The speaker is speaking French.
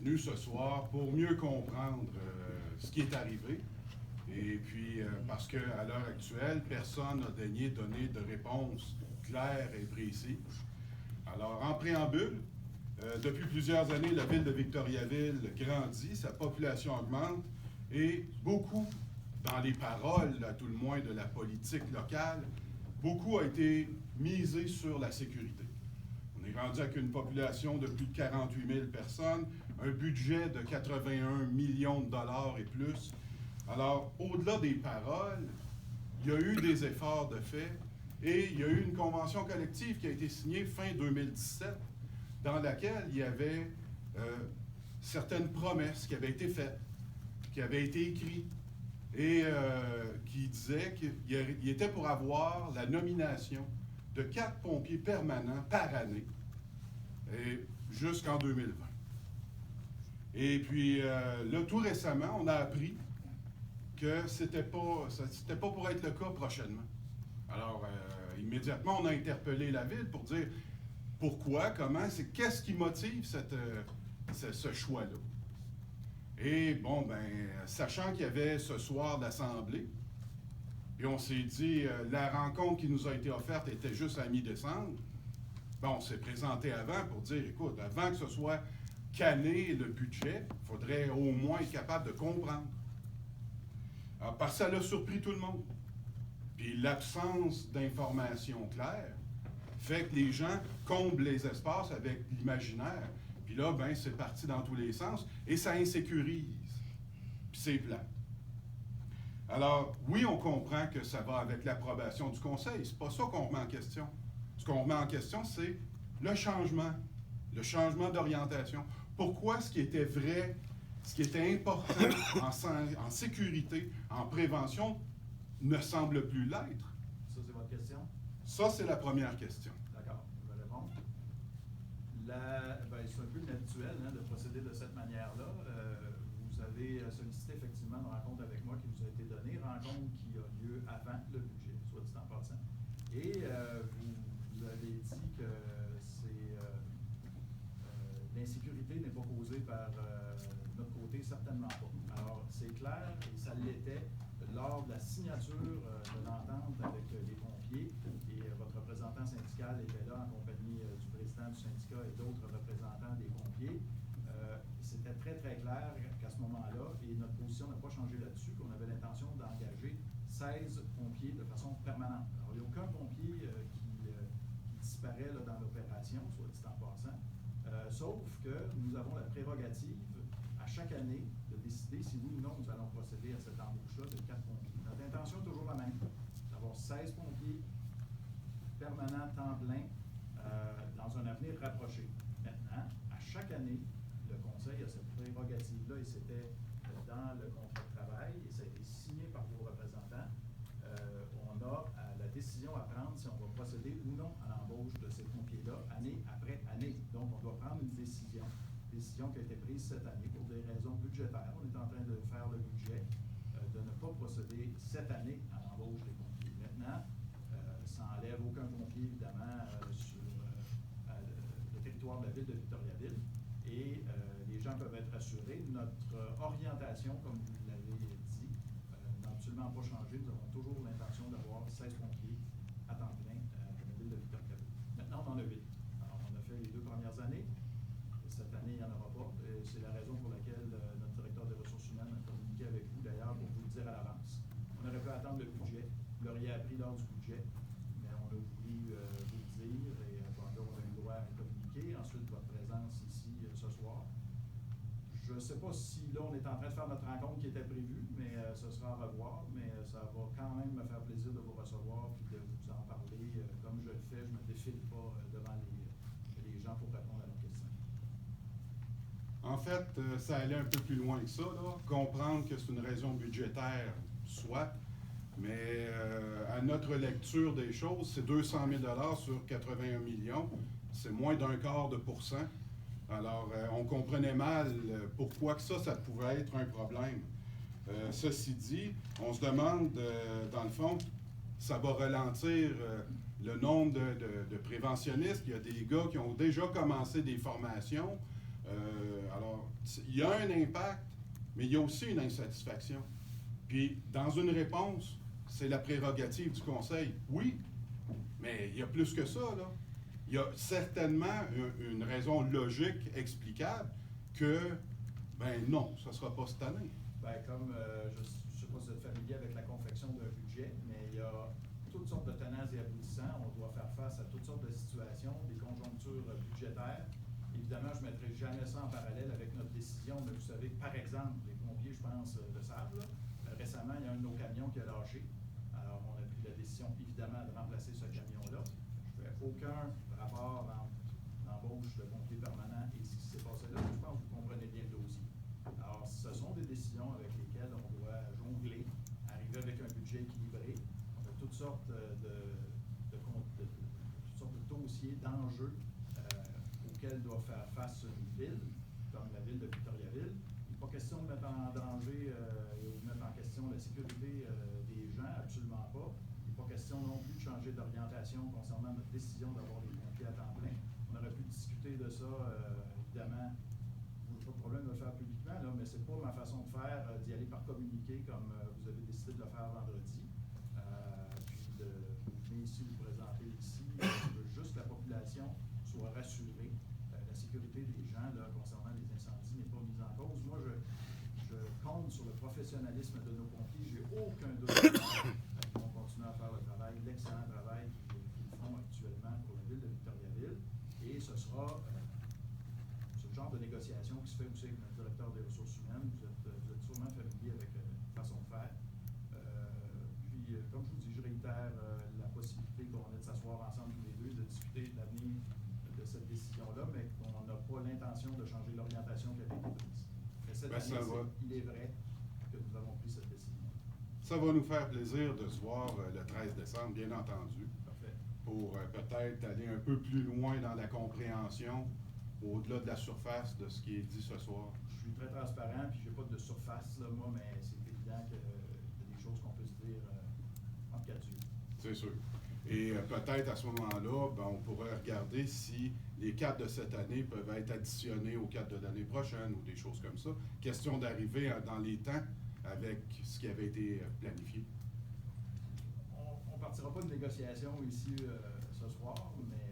venu ce soir pour mieux comprendre ce qui est arrivé. Et puis, parce qu'à l'heure actuelle, personne n'a daigné donner de réponse claire et précise. Alors, en préambule, depuis plusieurs années, la ville de Victoriaville grandit, sa population augmente et beaucoup, dans les paroles, à tout le moins, de la politique locale, beaucoup a été misé sur la sécurité. On est rendu avec une population de plus de 48 000 personnes, un budget de 81 millions de dollars et plus. Alors, au-delà des paroles, il y a eu des efforts de fait et il y a eu une convention collective qui a été signée fin 2017 dans laquelle il y avait certaines promesses qui avaient été faites, qui avaient été écrites et qui disaient qu'il était pour avoir la nomination de 4 pompiers permanents par année jusqu'en 2020. Et puis, là, tout récemment, on a appris que c'était pas pour être le cas prochainement. Alors, immédiatement, on a interpellé la ville pour dire pourquoi, comment, qu'est-ce qui motive ce choix-là. Et bon, ben, sachant qu'il y avait ce soir l'Assemblée, puis on s'est dit, la rencontre qui nous a été offerte était juste à mi-décembre, ben, on s'est présenté avant pour dire, écoute, avant que ce soit canné le budget, il faudrait au moins être capable de comprendre. Alors, parce que ça l'a surpris tout le monde. Puis l'absence d'informations claires fait que les gens comblent les espaces avec l'imaginaire. Puis là, ben, c'est parti dans tous les sens et ça insécurise. Puis c'est plat. Alors, oui, on comprend que ça va avec l'approbation du Conseil. C'est pas ça qu'on remet en question. Ce qu'on remet en question, c'est le changement d'orientation. Pourquoi ce qui était vrai, ce qui était important en sécurité, en prévention, ne semble plus l'être? Ça, c'est votre question? Ça, c'est la première question. D'accord, je vais répondre. C'est un peu inhabituel de procéder de cette manière-là. Vous avez sollicité effectivement une rencontre avec moi qui vous a été donnée, rencontre qui a lieu avant le budget, soit dit en passant. Et vous avez dit que l'insécurité n'est pas causée par notre côté, certainement pas. Alors, c'est clair, et ça l'était lors de la signature de l'entente avec les pompiers, et votre représentant syndical était là en compagnie du président du syndicat et d'autres représentants des pompiers. C'était très, très clair qu'à ce moment-là, et notre position n'a pas changé là-dessus, qu'on avait l'intention d'engager 16 pompiers de façon permanente. Alors, il n'y a aucun pompier qui disparaît là, dans l'opération, soit dit en passant, sauf que nous avons la prérogative à chaque année de décider si oui ou non nous allons procéder à cette embauche-là de 4 pompiers. Notre intention est toujours la même, d'avoir 16 pompiers permanents, temps plein, dans un avenir rapproché. Maintenant, à chaque année, le Conseil a cette prérogative-là, et c'était dans le contrat de travail, et ça a été signé par vos représentants. On a la décision à prendre si on va procéder ou non à l'embauche de ces pompiers-là, année après année. Donc, on doit prendre une décision qui a été prise cette année pour des raisons budgétaires. On est en train de faire le budget, de ne pas procéder cette année à l'embauche des pompiers. Maintenant, ça n'enlève aucun pompier, évidemment, sur le territoire de la ville de Victoriaville. Et les gens peuvent être assurés. Notre orientation, comme vous l'avez dit, n'a absolument pas changé. Nous avons toujours l'intention d'avoir 16 pompiers à temps plein à la ville de Victoriaville. Maintenant, on en a 8. Alors, on a fait les 2 premières années. Cette année, il n'y en aura pas. C'est la raison pour laquelle notre directeur des ressources humaines a communiqué avec vous, d'ailleurs, pour vous le dire à l'avance. On aurait pu attendre le budget. Vous l'auriez appris lors du budget, mais on a voulu vous le dire, et pendant on a eu le droit à communiquer. Ensuite, votre présence ici ce soir. Je ne sais pas si là, on est en train de faire notre rencontre qui était prévue, mais ce sera à revoir. Mais ça va quand même me faire plaisir de vous recevoir et de vous en parler. Comme je le fais, je ne me défile pas devant les gens pour répondre à leurs questions. En fait, ça allait un peu plus loin que ça, là. Comprendre que c'est une raison budgétaire, soit, mais à notre lecture des choses, c'est 200 000 sur 81 millions, c'est moins d'0,25%. Alors, on comprenait mal pourquoi que ça pouvait être un problème. Ceci dit, on se demande, dans le fond, ça va ralentir le nombre de préventionnistes. Il y a des gars qui ont déjà commencé des formations. Alors, tu il y a un impact, mais il y a aussi une insatisfaction. Puis, dans une réponse, c'est la prérogative du conseil. Oui, mais il y a plus que ça, là. Il y a certainement une raison logique explicable que, ben non, ça ne sera pas cette année. Ben, comme, je ne sais pas si vous êtes familier avec la confection d'un budget, mais il y a toutes sortes de tenants et aboutissants. On doit faire face à toutes sortes de situations, des conjonctures budgétaires. Évidemment, je ne mettrai jamais ça en parallèle avec notre décision, mais vous savez, par exemple, les pompiers, je pense, le savent, là, récemment, il y a un de nos camions qui a lâché. Alors, on a pris la décision, évidemment, de remplacer ce camion-là. Je ne fais aucun rapport entre l'embauche de pompiers permanents et ce qui s'est passé là. Je pense que vous comprenez bien le dossier. Alors, ce sont des décisions avec lesquelles on doit jongler, arriver avec un budget équilibré. On a toutes sortes toutes sortes de dossiers, d'enjeux auxquels doit faire face une ville, comme la ville de Victoriaville. Il n'est pas question de mettre en danger ou de mettre en question la sécurité des gens, absolument pas. Il n'est pas question non plus de changer d'orientation concernant notre décision d'avoir des pompiers à temps plein. On aurait pu discuter de ça, évidemment. Je n'ai pas de problème de le faire publiquement, là, mais ce n'est pas ma façon de faire, d'y aller par communiqué comme vous avez décidé de le faire vendredi. Puis de venir ici, vous présenter ici. Je veux juste que la population soit rassurée. La sécurité des gens là, concernant les incendies n'est pas mise en cause. Moi, je compte sur le professionnalisme de nos pompiers. J'ai aucun doute qu'ils vont continuer à faire le travail, l'excellent travail qu'ils font actuellement pour la ville de Victoriaville. Et ce sera ce genre de négociation qui se fait aussi avec notre directeur des ressources humaines. Vous êtes sûrement familier avec la façon de faire. Comme je vous dis, je réitère la possibilité qu'on ait de s'asseoir ensemble tous les deux, de discuter de l'avenir de cette décision-là, mais qu'on n'a pas l'intention de changer l'orientation qui a été prise. Mais cette année, il est vrai que nous avons pris cette décision. Ça va nous faire plaisir de se voir le 13 décembre, bien entendu. Parfait. Pour peut-être aller un peu plus loin dans la compréhension, au-delà de la surface de ce qui est dit ce soir. Je suis très transparent, puis je n'ai pas de surface, là, moi, mais c'est évident qu'il y a des choses qu'on peut se dire entre quatre yeux. C'est sûr. Et peut-être à ce moment-là, ben, on pourrait regarder si les cadres de cette année peuvent être additionnés aux cadres de l'année prochaine ou des choses comme ça. Question d'arriver dans les temps avec ce qui avait été planifié. On ne partira pas de négociation ici ce soir, mais